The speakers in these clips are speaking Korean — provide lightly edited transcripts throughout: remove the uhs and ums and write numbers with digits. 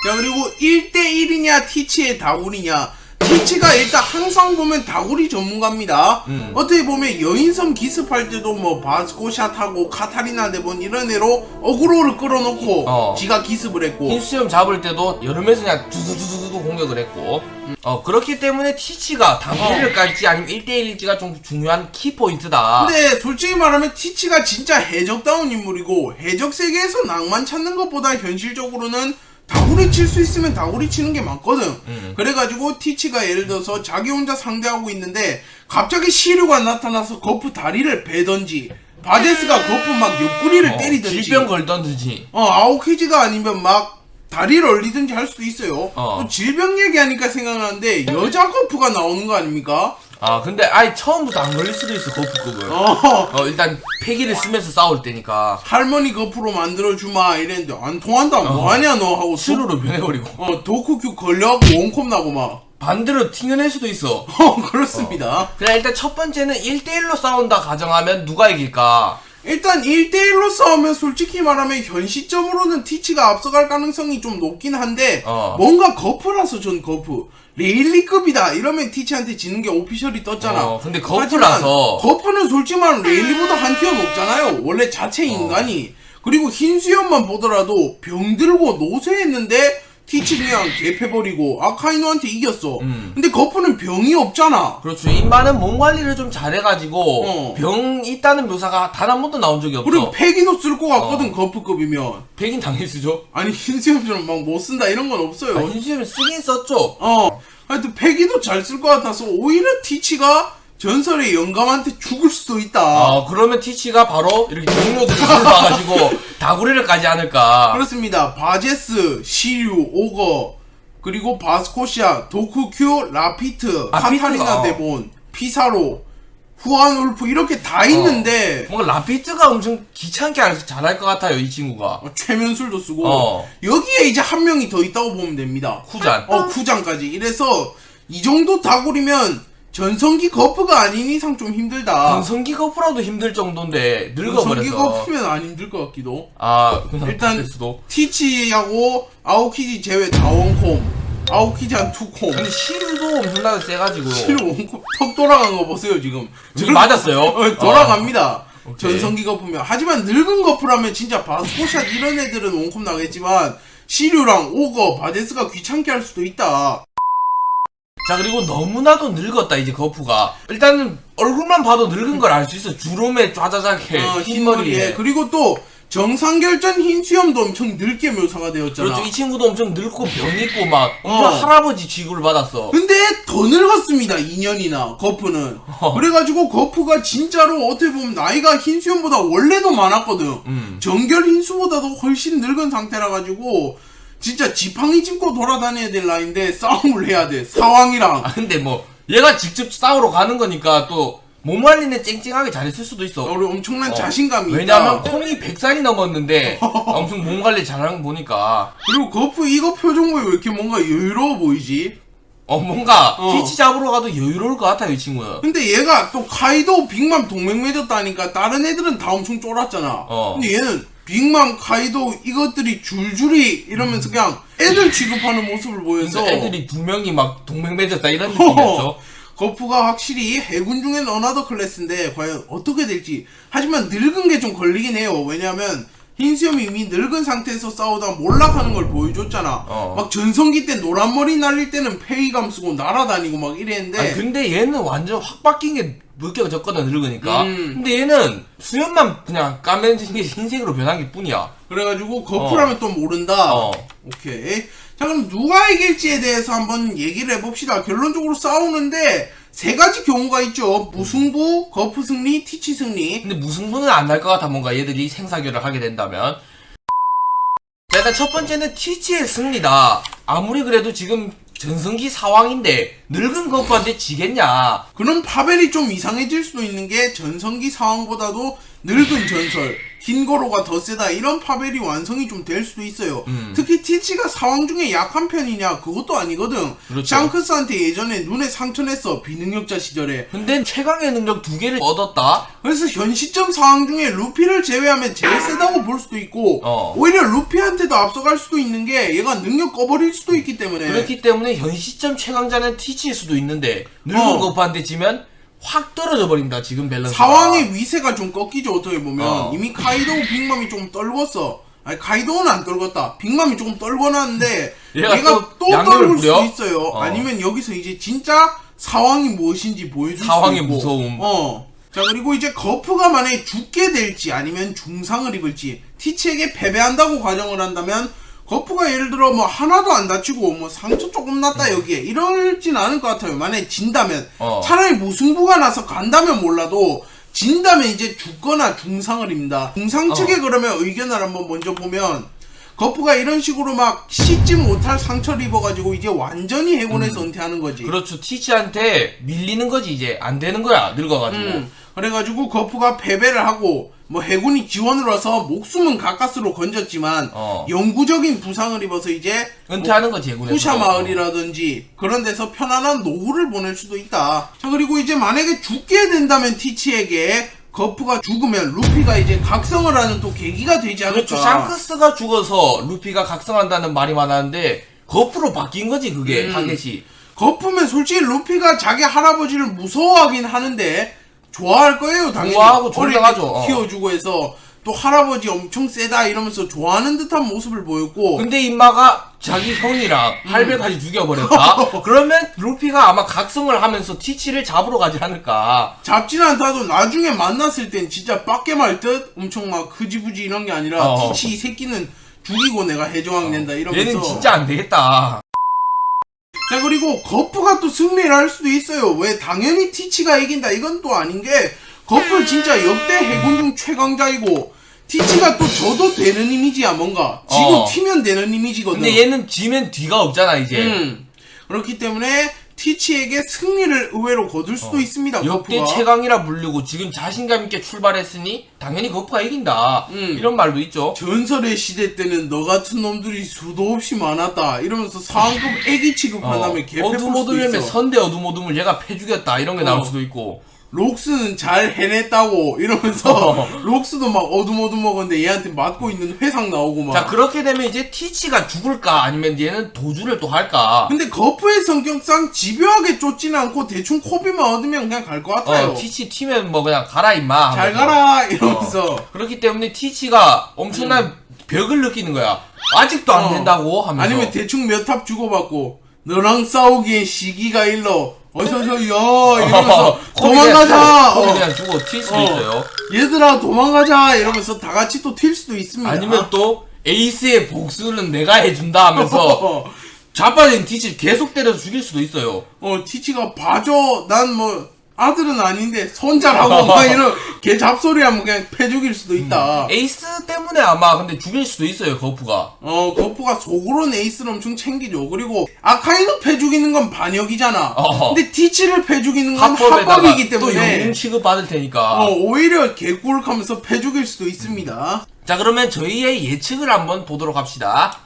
자, 그리고 1대1이냐 티치의 다구리냐. 티치가 일단 항상 보면 다구리 전문가입니다. 어떻게 보면 여인섬 기습할 때도 뭐 바스코샷하고 카타리나 데본 이런 애로 어그로를 끌어놓고 지가 기습을 했고, 흰수염 잡을 때도 여름에서 그냥 두두두두두 공격을 했고 그렇기 때문에 티치가 다구리를 깔지 아니면 1대1일지가 좀 중요한 키포인트다. 근데 솔직히 말하면 티치가 진짜 해적다운 인물이고, 해적 세계에서 낭만 찾는 것보다 현실적으로는 다구리 칠 수 있으면 다구리 치는 게 맞거든. 그래가지고 티치가 예를 들어서 자기 혼자 상대하고 있는데 갑자기 시류가 나타나서 거프 다리를 베던지, 바제스가 거프 막 옆구리를 때리든지, 질병 걸던지, 아오키지가 아니면 막 다리를 얼리든지 할 수도 있어요. 또 질병 얘기하니까 생각나는데 여자 거프가 나오는 거 아닙니까? 근데 아예 처음부터 안 걸릴 수도 있어, 거프급은. 일단 패기를 쓰면서 싸울 때니까. 할머니 거프로 만들어주마 이랬는데 안 통한다, 뭐하냐 너 하고 수루로 변해버리고. 도쿠큐 걸려갖고 원컵 나고 막. 반대로 튕겨낼 수도 있어. 그렇습니다. 그냥 일단 첫 번째는 1대1로 싸운다 가정하면 누가 이길까? 일단 1대1로 싸우면 솔직히 말하면 현 시점으로는 티치가 앞서갈 가능성이 좀 높긴 한데, 뭔가 거프라서 전 거프 레일리급이다 이러면 티치한테 지는 게 오피셜이 떴잖아. 근데 거프라서 거프는 솔직히 말하면 레일리보다 한 티어 높잖아요, 원래 자체 인간이. 그리고 흰수염만 보더라도 병 들고 노쇠했는데 티치 그냥 개패버리고 아카이노한테 이겼어. 근데 거프는 병이 없잖아. 그렇죠. 인마는 몸 관리를 좀 잘해가지고 병 있다는 묘사가 단 한 번도 나온 적이 없어. 그리고 패기도 쓸 것 같거든, 거프급이면. 패긴 당연히 쓰죠. 아니 흰수염처럼 막 못 쓴다 이런 건 없어요. 흰수염이 쓰긴 썼죠. 하여튼 패기도 잘 쓸 것 같아서 오히려 티치가 전설의 영감한테 죽을 수도 있다. 그러면 티치가 바로 이렇게 동료들을 불러가지고 다구리를 까지 않을까. 그렇습니다. 바제스, 시류, 오거, 그리고 바스코시아, 도쿠큐, 라피트, 카타리나 데본, 피사로, 후안울프 이렇게 다 있는데 뭔가 라피트가 엄청 귀찮게 잘할 것 같아요, 이 친구가. 최면술도 쓰고 여기에 이제 한 명이 더 있다고 보면 됩니다. 쿠잔. 쿠잔까지. 이래서 이 정도 다구리면 전성기 거프가 아닌 이상 좀 힘들다. 전성기 거프라도 힘들 정도인데 늙어버려서. 전성기 거프면 안 힘들 것 같기도. 일단 티치하고 아오키지 제외 다 원콤, 아오키지 한 투콤. 근데 시류도 엄청나게 세가지고. 시류 원콤 턱 돌아간 거 보세요 지금. 지금 맞았어요? 돌아갑니다. 오케이. 전성기 거프면. 하지만 늙은 거프라면 진짜 바스코샷 이런 애들은 원콤 나겠지만 시류랑 오거, 바제스가 귀찮게 할 수도 있다. 자, 그리고 너무나도 늙었다 이제 거프가. 일단은 얼굴만 봐도 늙은 걸 알 수 있어. 주름에 좌자작해, 흰머리에. 그리고 또 정상결전 흰수염도 엄청 늙게 묘사가 되었잖아. 그렇죠. 이 친구도 엄청 늙고 병 있고 막 엄청 할아버지 취급을 받았어. 근데 더 늙었습니다, 2년이나 거프는. 그래가지고 거프가 진짜로 어떻게 보면 나이가 흰수염보다 원래도 많았거든. 정결 흰수보다도 훨씬 늙은 상태라 가지고 진짜 지팡이 짚고 돌아다녀야 될 나이인데 싸움을 해야 돼, 사왕이랑. 근데 뭐 얘가 직접 싸우러 가는 거니까 또 몸 관리는 쨍쨍하게 잘했을 수도 있어. 우리 엄청난 자신감이 왜냐면 있다. 콩이 100살이 넘었는데 엄청 몸 관리 잘하는 거 보니까. 그리고 거프 이거 표정 보면 왜 이렇게 뭔가 여유로워 보이지? 뭔가 티치 잡으러 가도 여유로울 것 같아요, 이 친구는. 근데 얘가 또 카이도 빅맘 동맹 맺었다니까 다른 애들은 다 엄청 쫄았잖아. 근데 얘는 빅맘, 카이도 이것들이 줄줄이 이러면서 그냥 애들 취급하는 모습을 보여서 애들이 두 명이 막 동맹 맺었다 이런 느낌이었죠. 거프가 확실히 해군 중엔 어나더 클래스인데 과연 어떻게 될지. 하지만 늙은 게 좀 걸리긴 해요. 왜냐면 흰수염이 이미 늙은 상태에서 싸우다가 몰락하는 걸 보여줬잖아. 막 전성기 때 노란 머리 날릴 때는 페이감 쓰고 날아다니고 막 이랬는데. 근데 얘는 완전 확 바뀐 게 느껴졌거든, 늙으니까. 근데 얘는 수염만 그냥 까매진 게 흰색으로 변한 게 뿐이야. 그래가지고 거프라면 또 모른다. 오케이. 자, 그럼 누가 이길지에 대해서 한번 얘기를 해봅시다. 결론적으로 싸우는데 세 가지 경우가 있죠. 무승부, 거프 승리, 티치 승리. 근데 무승부는 안 날 것 같아, 뭔가 얘들이 생사결을 하게 된다면. 자, 일단 첫 번째는 티치의 승리다. 아무리 그래도 지금 전성기 사왕인데 늙은 거프한테 지겠냐. 그럼 파벨이 좀 이상해질 수도 있는 게 전성기 사왕보다도 늙은 전설 흰고로가 더 세다 이런 파벨이 완성이 좀 될 수도 있어요. 특히 티치가 사왕 중에 약한 편이냐 그것도 아니거든. 그렇죠. 샹크스한테 예전에 눈에 상처냈어 비능력자 시절에. 근데 최강의 능력 2개를 얻었다? 그래서 현 시점 상황 중에 루피를 제외하면 제일 세다고 볼 수도 있고 오히려 루피한테도 앞서갈 수도 있는 게 얘가 능력 꺼버릴 수도 있기 때문에. 그렇기 때문에 현 시점 최강자는 티치일 수도 있는데 늙은 거프한테 지면 확 떨어져 버립니다. 지금 밸런스가. 사왕의 위세가 좀 꺾이죠. 어떻게 보면 이미 카이도우 빅맘이 좀 떨궜어. 아니 카이도우는 안 떨궜다. 빅맘이 조금 떨궈놨는데 얘가 또 떨굴 수도 있어요. 아니면 여기서 이제 진짜 사왕이 무엇인지 보여줄 수 있고. 사왕의 무서움. 자 그리고 이제 거프가 만약에 죽게 될지 아니면 중상을 입을지 티치에게 패배한다고 가정을 한다면 거프가 예를 들어 뭐 하나도 안 다치고 뭐 상처 조금 났다 여기에 이럴진 않을 것 같아요. 만약에 진다면 차라리 무승부가 나서 간다면 몰라도 진다면 이제 죽거나 중상을 입는다. 중상 측에 그러면 의견을 한번 먼저 보면 거프가 이런 식으로 막 씻지 못할 상처를 입어가지고 이제 완전히 해군에서 은퇴하는 거지. 그렇죠. 티치한테 밀리는 거지 이제 안 되는 거야 늙어가지고. 그래가지고 거프가 패배를 하고 뭐 해군이 지원을 와서 목숨은 가까스로 건졌지만 영구적인 부상을 입어서 이제 은퇴하는 거지 해군에서. 후샤 마을이라든지 그런 데서 편안한 노후를 보낼 수도 있다. 자 그리고 이제 만약에 죽게 된다면 티치에게 거프가 죽으면 루피가 이제 각성을 하는 또 계기가 되지 않을까. 그렇죠. 샹크스가 죽어서 루피가 각성한다는 말이 많았는데 거프로 바뀐 거지 그게 타겟이. 거프면 솔직히 루피가 자기 할아버지를 무서워하긴 하는데 좋아할 거예요 당연히. 좋아하고 존경하죠. 키워주고 해서 또 할아버지 엄청 세다 이러면서 좋아하는 듯한 모습을 보였고. 근데 임마가 자기 형이랑 할배까지 죽여버렸다? 그러면 루피가 아마 각성을 하면서 티치를 잡으러 가지 않을까. 잡지는 않다도 나중에 만났을 땐 진짜 빡게 말 듯 엄청 막 흐지부지 이런 게 아니라 티치 이 새끼는 죽이고 내가 해적왕 낸다 이러면서. 얘는 진짜 안 되겠다. 자 그리고 거프가 또 승리를 할 수도 있어요. 왜 당연히 티치가 이긴다 이건 또 아닌 게 거프 진짜 역대 해군 중 최강자이고 티치가 또 져도 되는 이미지야 뭔가 지고 튀면 되는 이미지거든. 근데 얘는 지면 뒤가 없잖아 이제. 그렇기 때문에 티치에게 승리를 의외로 거둘 수도 있습니다. 역대 거프가. 최강이라 불리고 지금 자신감 있게 출발했으니 당연히 거프가 이긴다. 이런 말도 있죠. 전설의 시대 때는 너 같은 놈들이 수도 없이 많았다 이러면서 상급 애기 취급한다면 개패볼 수도 어둠어둠이면 있어. 선대 어둠어둠을 얘가 패죽였다 이런 게 나올 수도 있고. 록스는 잘 해냈다고 이러면서 록스도 막 어둠어둠 먹었는데 얘한테 맞고 있는 회상 나오고 막. 자 그렇게 되면 이제 티치가 죽을까 아니면 얘는 도주를 또 할까. 근데 거프의 성격상 집요하게 쫓지는 않고 대충 코비만 얻으면 그냥 갈 것 같아요. 티치 튀면 뭐 그냥 가라 임마 잘 하면서. 가라 이러면서. 그렇기 때문에 티치가 엄청난 벽을 느끼는 거야. 아직도 안 된다고 하면서. 아니면 대충 몇 탑 주고받고 너랑 싸우기엔 시기가 일러 어서서 야 이러면서 도망가자. 그냥 주고 튈 수도 있어요. 얘들아 도망가자 이러면서 다 같이 또 튈 수도 있습니다. 아니면 또 에이스의 복수는 내가 해준다 하면서 자빠진 티치 계속 때려서 죽일 수도 있어요. 티치가 봐줘 난 뭐 아들은 아닌데 손자라고 막 이런 개 잡소리하면 그냥 패 죽일 수도 있다. 에이스 때문에 아마 근데 죽일 수도 있어요 거프가. 거프가 속으로는 에이스를 엄청 챙기죠. 그리고 아카이도 패 죽이는 건 반역이잖아. 근데 티치를 패 죽이는 건 합법이기 또 때문에 영웅 취급 받을 테니까. 오히려 개꿀하면서 패 죽일 수도 있습니다. 자 그러면 저희의 예측을 한번 보도록 합시다.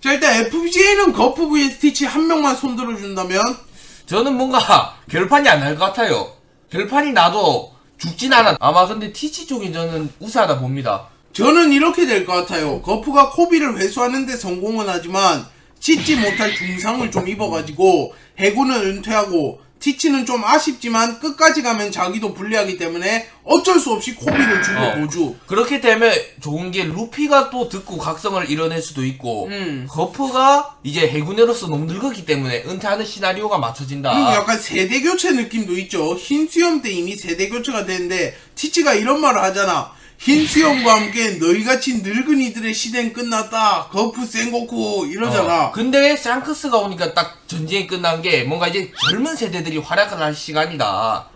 자 일단 FBJ는 거프 vs 티치 한 명만 손들어준다면 저는 뭔가 결판이 안 날 것 같아요. 결판이 나도 죽진 않아. 아마 근데 티치 쪽이 저는 우세하다 봅니다. 저는 이렇게 될 것 같아요. 거프가 코비를 회수하는데 성공은 하지만 씻지 못할 중상을 좀 입어가지고 해군은 은퇴하고 티치는 좀 아쉽지만 끝까지 가면 자기도 불리하기 때문에 어쩔 수 없이 코비를 주고 보주. 그렇게 되면 좋은 게 루피가 또 듣고 각성을 이뤄낼 수도 있고 거프가 이제 해군으로서 너무 늙었기 때문에 은퇴하는 시나리오가 맞춰진다. 그리고 약간 세대 교체 느낌도 있죠. 흰 수염 때 이미 세대 교체가 되는데 티치가 이런 말을 하잖아. 흰 수염과 함께 너희같이 늙은이들의 시대는 끝났다. 거프 센고쿠 이러잖아. 근데 샹크스가 오니까 딱 전쟁이 끝난 게 뭔가 이제 젊은 세대들이 활약을 할 시간이다.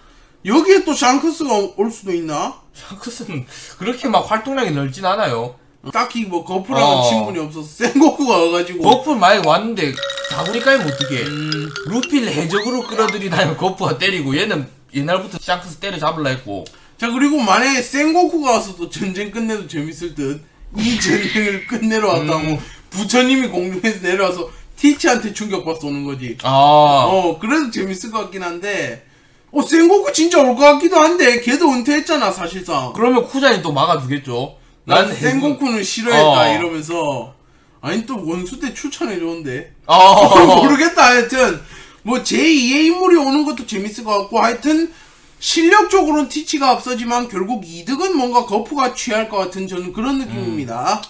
여기에 또 샹크스가 올 수도 있나? 샹크스는 그렇게 막 활동량이 넓진 않아요. 딱히 뭐 거프랑은 친분이 없어서 센고쿠가 와가지고. 거프 만약에 왔는데 다구리 까이면 어떡해. 루피를 해적으로 끌어들이다면 거프가 때리고 얘는 옛날부터 샹크스 때려잡으려 했고. 자, 그리고 만약에 센고쿠가 와서 또 전쟁 끝내도 재밌을 듯. 이 전쟁을 끝내러 왔다고 부처님이 공중에서 내려와서 티치한테 충격받아 오는 거지. 그래도 재밌을 것 같긴 한데, 센고쿠 진짜 올 것 같기도 한데, 걔도 은퇴했잖아, 사실상. 그러면 쿠잔이 또 막아주겠죠. 난 센고쿠는 싫어했다, 이러면서. 아니, 또 원수 때 추천해줬는데. 모르겠다, 하여튼. 뭐, 제2의 인물이 오는 것도 재밌을 것 같고, 하여튼, 실력적으로는 티치가 앞서지만, 결국 이득은 뭔가 거푸가 취할 것 같은 저는 그런 느낌입니다.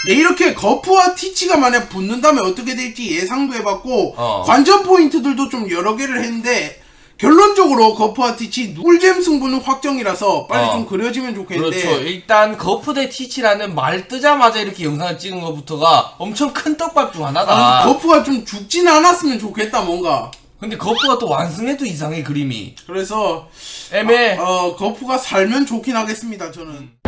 네, 이렇게 거푸와 티치가 만약 붙는다면 어떻게 될지 예상도 해봤고 관전 포인트들도 좀 여러 개를 했는데 결론적으로 거푸와 티치 꿀잼 승부는 확정이라서 빨리 좀 그려지면 좋겠는데. 그렇죠. 일단 거푸 대 티치라는 말 뜨자마자 이렇게 영상을 찍은 것부터가 엄청 큰 떡밥 중 하나다. 거푸가 좀 죽진 않았으면 좋겠다 뭔가. 근데 거푸가 또 완승해도 이상해 그림이. 그래서 애매해. 거푸가 살면 좋긴 하겠습니다 저는.